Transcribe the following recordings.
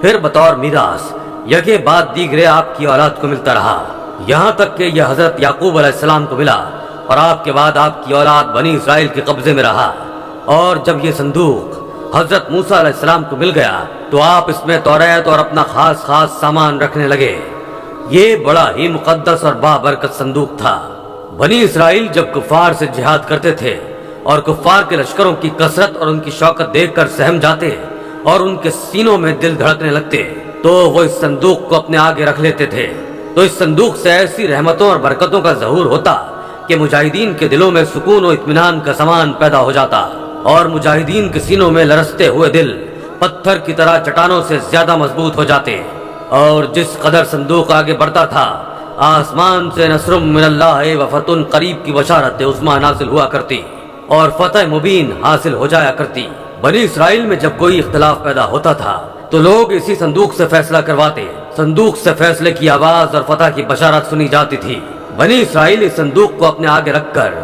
پھر بطور میراث یکے بعد دیگرے آپ کی اولاد کو ملتا رہا، یہاں تک کہ یہ حضرت یعقوب علیہ السلام کو ملا اور آپ کے بعد آپ کی اولاد بنی اسرائیل کے قبضے میں رہا۔ اور جب یہ صندوق حضرت موسیٰ علیہ السلام کو مل گیا تو آپ اس میں توریت اور اپنا خاص سامان رکھنے لگے۔ یہ بڑا ہی مقدس اور بابرکت صندوق تھا۔ بنی اسرائیل جب کفار سے جہاد کرتے تھے اور کفار کے لشکروں کی کثرت اور ان کی شوکت دیکھ کر سہم جاتے اور ان کے سینوں میں دل دھڑکنے لگتے تو وہ اس صندوق کو اپنے آگے رکھ لیتے تھے، تو اس صندوق سے ایسی رحمتوں اور برکتوں کا ظہور ہوتا کہ مجاہدین کے دلوں میں سکون و اطمینان کا سامان پیدا ہو جاتا اور مجاہدین کے سینوں میں لرزتے ہوئے دل پتھر کی طرح چٹانوں سے زیادہ مضبوط ہو جاتے۔ اور جس قدر صندوق آگے بڑھتا تھا، آسمان سے نصر من اللہ و فتح قریب کی بشارت عظمیٰ نازل ہوا کرتی اور فتح مبین حاصل ہو جایا کرتی۔ بنی اسرائیل میں جب کوئی اختلاف پیدا ہوتا تھا تو لوگ اسی صندوق سے فیصلہ کرواتے، صندوق سے فیصلے کی آواز اور فتح کی بشارت سنی جاتی تھی۔ بنی اسرائیل اس صندوق کو اپنے آگے رکھ کر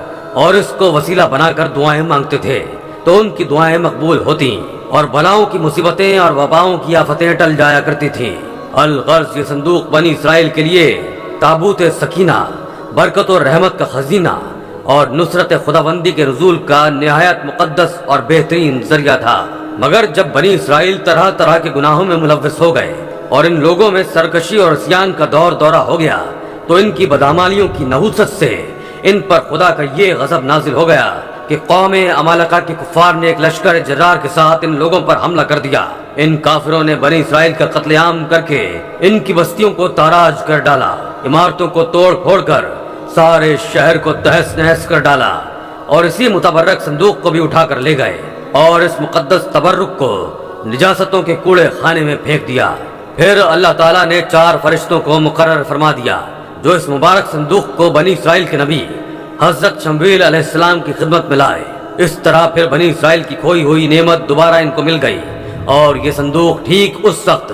اور اس کو وسیلہ بنا کر دعائیں مانگتے تھے تو ان کی دعائیں مقبول ہوتی اور بلاؤں کی مصیبتیں اور وباؤں کی آفتیں ٹل جایا کرتی تھیں۔ الغرض یہ صندوق بنی اسرائیل کے لیے تابوت سکینہ، برکت و رحمت کا خزینہ اور نصرت خداوندی کے نزول کا نہایت مقدس اور بہترین ذریعہ تھا۔ مگر جب بنی اسرائیل طرح طرح کے گناہوں میں ملوث ہو گئے اور ان لوگوں میں سرکشی اور عصیان کا دورہ ہو گیا تو ان کی بدعمالیوں کی نحوست سے ان پر خدا کا یہ غضب نازل ہو گیا کہ قوم عمالقہ کے کفار نے ایک لشکر جرار کے ساتھ ان لوگوں پر حملہ کر دیا۔ ان کافروں نے بنی اسرائیل کا قتل عام کر کے ان کی بستیوں کو تاراج کر ڈالا، عمارتوں کو توڑ پھوڑ کر سارے شہر کو تہس نہس کر ڈالا اور اسی متبرک صندوق کو بھی اٹھا کر لے گئے اور اس مقدس تبرک کو نجاستوں کے کوڑے خانے میں پھینک دیا۔ پھر اللہ تعالیٰ نے 4 فرشتوں کو مقرر فرما دیا جو اس مبارک صندوق کو بنی اسرائیل کے نبی حضرت شمویل علیہ السلام کی خدمت میں لائے۔ اس طرح پھر بنی اسرائیل کی کھوئی ہوئی نعمت دوبارہ ان کو مل گئی اور یہ صندوق ٹھیک اس وقت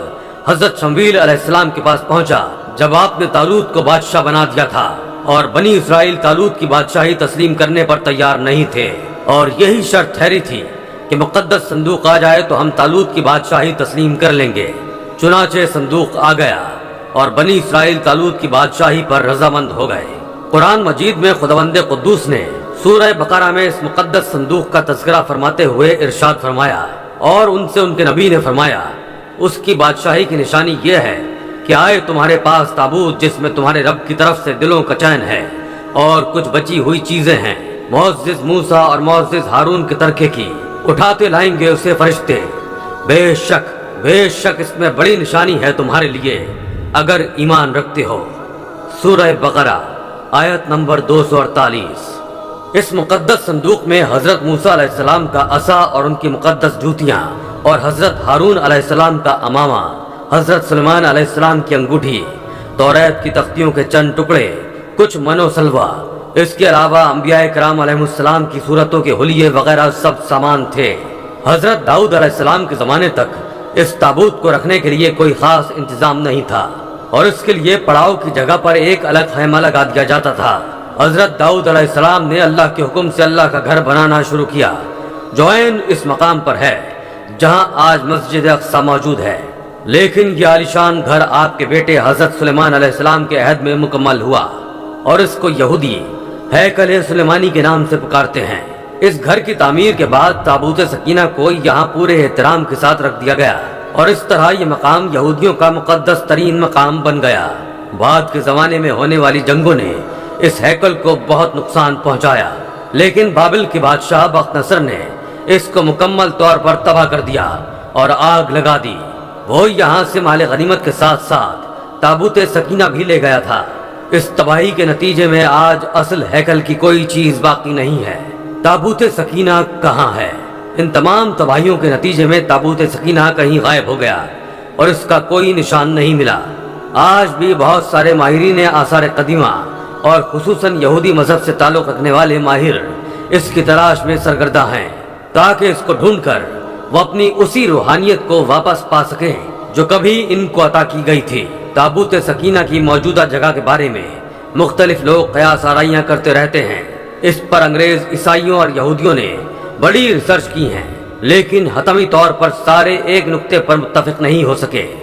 حضرت شمویل علیہ السلام کے پاس پہنچا جب آپ نے طالوت کو بادشاہ بنا دیا تھا اور بنی اسرائیل طالوت کی بادشاہی تسلیم کرنے پر تیار نہیں تھے، اور یہی شرط ٹھہری تھی کہ مقدس صندوق آ جائے تو ہم طالوت کی بادشاہی تسلیم کر لیں گے۔ چنانچہ صندوق آ گیا اور بنی اسرائیل طالوت کی بادشاہی پر رضامند ہو گئے۔ قرآن مجید میں خداوند قدوس نے سورہ بقرہ میں اس مقدس صندوق کا تذکرہ فرماتے ہوئے ارشاد فرمایا اور ان سے ان کے نبی نے فرمایا، اس کی بادشاہی کی نشانی یہ ہے کہ آئے تمہارے پاس تابوت جس میں تمہارے رب کی طرف سے دلوں کا چین ہے اور کچھ بچی ہوئی چیزیں ہیں، معزز موسیٰ اور معزز ہارون کے ترکے کی، اٹھاتے لائیں گے اسے فرشتے۔ بے شک اس میں بڑی نشانی ہے تمہارے لیے اگر ایمان رکھتے ہو۔ سورہ بقرہ آیت نمبر 248۔ اس مقدس صندوق میں حضرت موسیٰ علیہ السلام کا عصا اور ان کی مقدس جوتیاں اور حضرت ہارون علیہ السلام کا امامہ، حضرت سلیمان علیہ السلام کی انگوٹھی، توریت کی تختیوں کے چند ٹکڑے، کچھ من و سلوہ، اس کے علاوہ انبیاء کرام علیہ السلام کی صورتوں کے حلیے وغیرہ سب سامان تھے۔ حضرت داؤد علیہ السلام کے زمانے تک اس تابوت کو رکھنے کے لیے کوئی خاص انتظام نہیں تھا اور اس کے لیے پڑاؤ کی جگہ پر ایک الگ خیمہ لگا دیا جاتا تھا۔ حضرت داؤد علیہ السلام نے اللہ کے حکم سے اللہ کا گھر بنانا شروع کیا جو عین اس مقام پر ہے جہاں آج مسجد اقصی موجود ہے، لیکن یہ عالیشان گھر آپ کے بیٹے حضرت سلیمان علیہ السلام کے عہد میں مکمل ہوا اور اس کو یہودی ہیکل سلیمانی کے نام سے پکارتے ہیں۔ اس گھر کی تعمیر کے بعد تابوت سکینہ کو یہاں پورے احترام کے ساتھ رکھ دیا گیا اور اس طرح یہ مقام یہودیوں کا مقدس ترین مقام بن گیا۔ بعد کے زمانے میں ہونے والی جنگوں نے اس ہیکل کو بہت نقصان پہنچایا، لیکن بابل کے بادشاہ بخت نصر نے اس کو مکمل طور پر تباہ کر دیا اور آگ لگا دی۔ وہ یہاں سے مال غنیمت کے ساتھ ساتھ تابوت سکینہ بھی لے گیا تھا۔ اس تباہی کے نتیجے میں آج اصل ہیکل کی کوئی چیز باقی نہیں ہے۔ تابوت سکینہ کہاں ہے؟ ان تمام تباہیوں کے نتیجے میں تابوت سکینہ کہیں غائب ہو گیا اور اس کا کوئی نشان نہیں ملا۔ آج بھی بہت سارے ماہرین آثار قدیمہ اور خصوصاً یہودی مذہب سے تعلق رکھنے والے ماہر اس کی تلاش میں سرگردہ ہیں تاکہ اس کو ڈھونڈ کر وہ اپنی اسی روحانیت کو واپس پا سکیں جو کبھی ان کو عطا کی گئی تھی۔ تابوت سکینہ کی موجودہ جگہ کے بارے میں مختلف لوگ قیاس آرائیاں کرتے رہتے ہیں۔ اس پر انگریز، عیسائیوں اور یہودیوں نے بڑی ریسرچ کی ہیں، لیکن حتمی طور پر سارے ایک نقطے پر متفق نہیں ہو سکے۔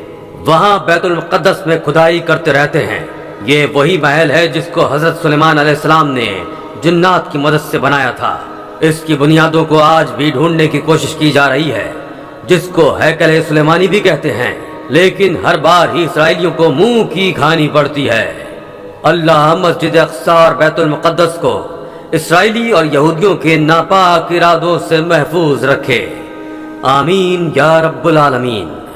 وہاں بیت المقدس میں کھدائی کرتے رہتے ہیں۔ یہ وہی محل ہے جس کو حضرت سلیمان علیہ السلام نے جنات کی مدد سے بنایا تھا۔ اس کی بنیادوں کو آج بھی ڈھونڈنے کی کوشش کی جا رہی ہے، جس کو ہیکل سلیمانی بھی کہتے ہیں، لیکن ہر بار ہی اسرائیلیوں کو منہ کی کھانی پڑتی ہے۔ اللہ مسجد اقصی اور بیت المقدس کو اسرائیلی اور یہودیوں کے ناپاک ارادوں سے محفوظ رکھے، آمین یا رب العالمین۔